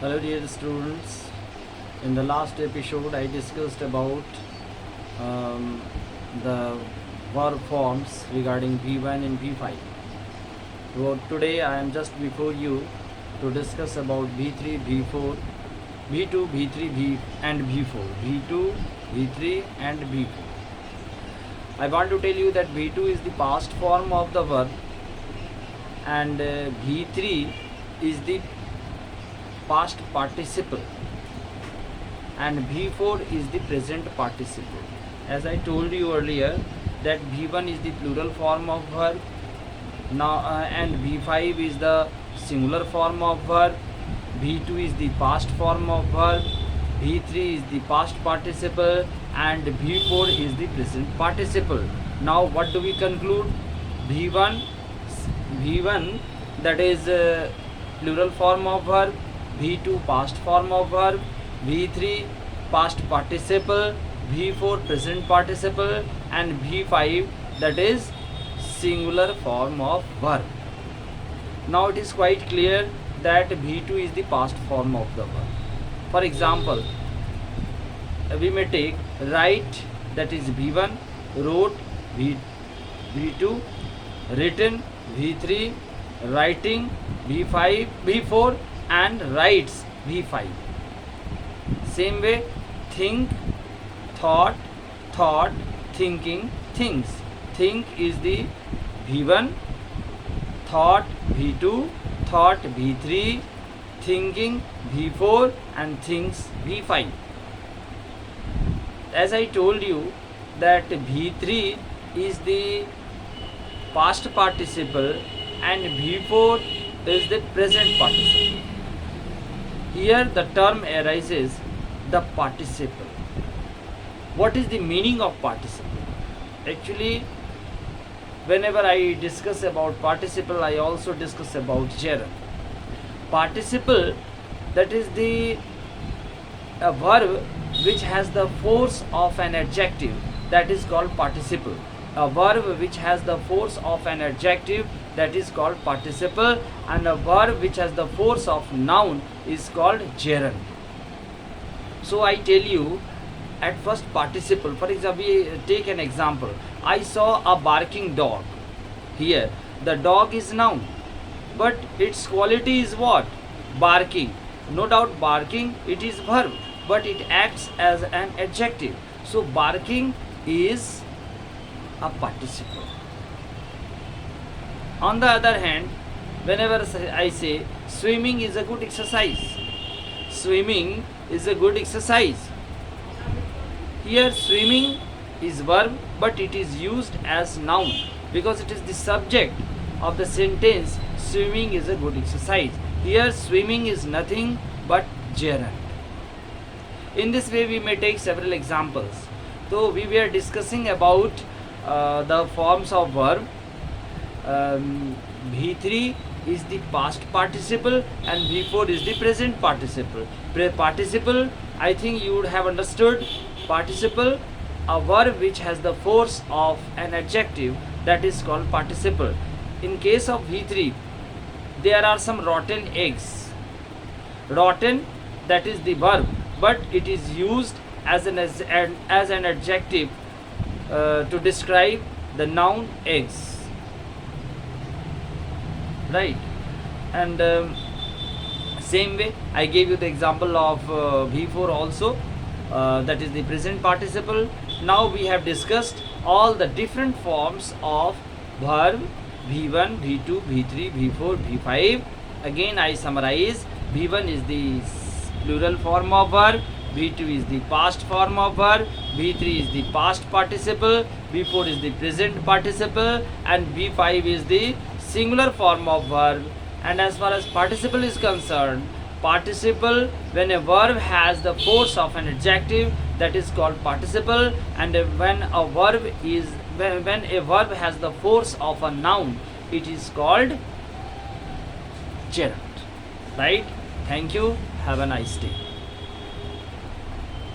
Hello dear students, in the last episode I discussed about um, the verb forms regarding V1 and V5. So today I am just before you to discuss about V3, V4, V2, V3, V and V4. V2, V3 and V4. I want to tell you that V2 is the past form of the verb and V3 is the past participle and V4 is the present participle. As I told you earlier that V1 is the plural form of verb now and V5 is the singular form of verb, V2 is the past form of verb, V3 is the past participle and V4 is the present participle. Now what do we conclude? V1 that is plural form of verb, V2 past form of verb, V3 past participle, V4 present participle and V5 that is singular form of verb. Now it is quite clear that V2 is the past form of the verb. For example, we may take write, that is V1, wrote V2, written V3, writing V4 and writes V5. Same way, think, thought, thinking, thinks. Think is the V1, thought V2, thought V3, thinking V4 and thinks V5. As I told you that V3 is the past participle and V4 is the present participle. Here the term arises the participle. What is the meaning of participle? Actually, whenever I discuss about participle, I also discuss about gerund. Participle, that is the a verb which has the force of an adjective, that is called participle. A verb which has the force of an adjective, that is called participle, and a verb which has the force of noun is called gerund. So I tell you at first participle. For example, we take an example. I saw a barking dog. Here the dog is noun, but its quality is what? Barking. No doubt barking it is verb, but it acts as an adjective. So barking is a participle. On the other hand, whenever I say swimming is a good exercise, swimming is a good exercise. Here swimming is verb, but it is used as noun because it is the subject of the sentence. Swimming is a good exercise. Here swimming is nothing but gerund. In this way we may take several examples. So we were discussing about the forms of verb. V3 is the past participle and V4 is the present participle. Participle, I think you would have understood. Participle, a verb which has the force of an adjective, that is called participle. In case of V3, there are some rotten eggs. Rotten, that is the verb, but it is used as an adjective to describe the noun eggs. Right? And same way I gave you the example of V4 also, that is the present participle. Now we have discussed all the different forms of verb V1, V2, V3, V4, V5. Again I summarize. V1 is the plural form of verb, V2 is the past form of verb, V3 is the past participle, V4 is the present participle and V5 is the singular form of verb. And as far as participle is concerned, participle, when a verb has the force of an adjective, that is called participle, and when a verb has the force of a noun, it is called gerund. Right? Thank you. Have a nice day.